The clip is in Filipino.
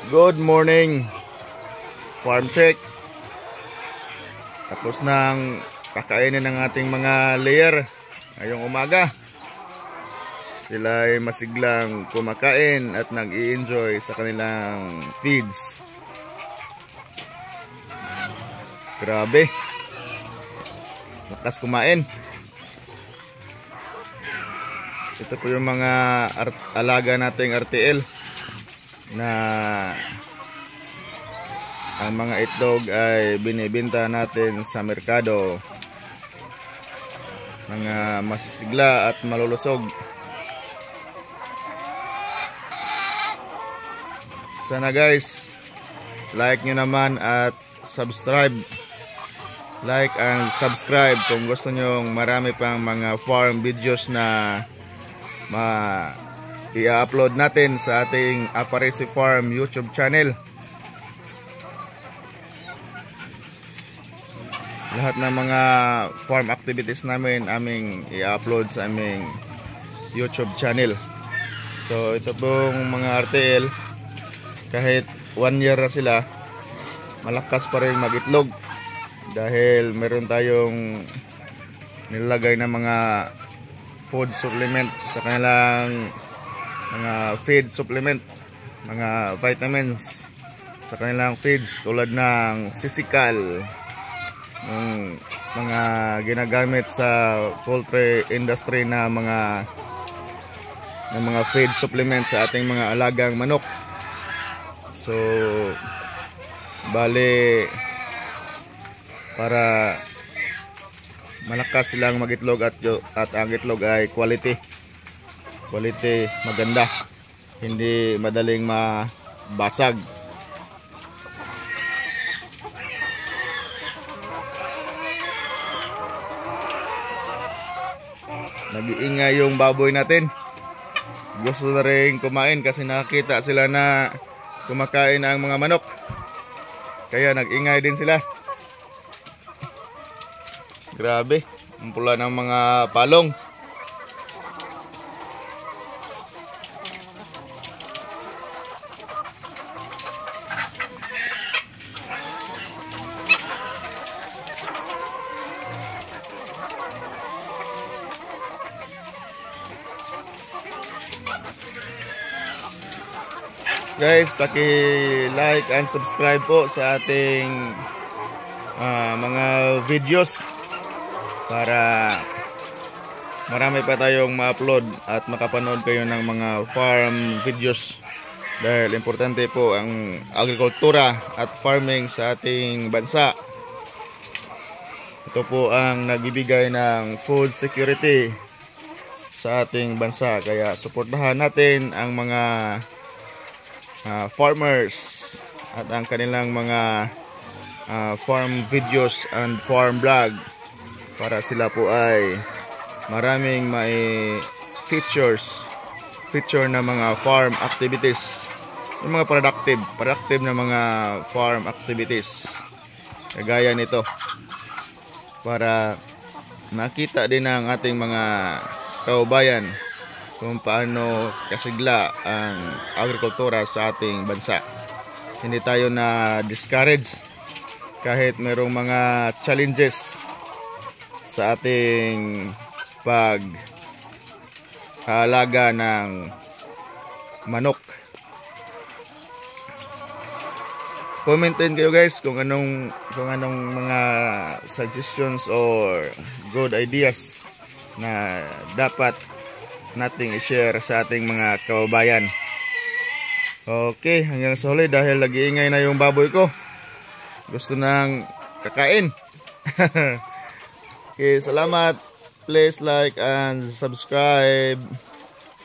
Good morning, farm check. Tapos nang kakainin ng ating mga layer ngayong umaga. Sila ay masiglang kumakain at nag-i-enjoy sa kanilang feeds. Grabe, lakas kumain. Ito po yung mga alaga nating RTL na ang mga itlog ay binibenta natin sa merkado, mga masisigla at malulusog. Sana guys, like nyo naman at subscribe. Like and subscribe kung gusto nyo marami pang mga farm videos na i-upload natin sa ating Aparisi Farm YouTube channel. Lahat ng mga farm activities namin aming i-upload sa aming YouTube channel. So ito pong mga RTL, kahit 1 year na sila, malakas pa rin mag-itlog dahil meron tayong nilagay na mga food supplement sa kanilang mga feed supplement, mga vitamins sa kanilang feeds tulad ng sisikal, mga ginagamit sa poultry industry na mga feed supplement sa ating mga alagang manok. So bali, para malakas silang mag-itlog at ang itlog ay quality, maganda, hindi madaling mabasag. Nag-iingay yung baboy natin, gusto na rin kumain kasi nakakita sila na kumakain ang mga manok, kaya nag-ingay din sila. Grabe, ang pula ng mga palong. Guys, paki-like and subscribe po sa ating mga videos para marami pa tayong ma-upload at makapanood kayo ng mga farm videos, dahil importante po ang agrikultura at farming sa ating bansa. Ito po ang nagbibigay ng food security sa ating bansa, kaya suportahan natin ang mga farmers at ang kanilang mga farm videos and farm vlog, para sila po ay maraming may feature na mga farm activities, yung mga productive na mga farm activities kagaya nito, para makita din ng ating mga kaubayan kung paano kasigla ang agrikultura sa ating bansa. Hindi tayo na discourage kahit mayroong mga challenges sa ating pag-aalaga ng manok. Comment din kayo guys kung anong mga suggestions or good ideas na dapat nating i-share sa ating mga kababayan. Okay, hanggang sa huli dahil nag-iingay na yung baboy ko. Gusto nang kakain. Okay, salamat. Please like and subscribe.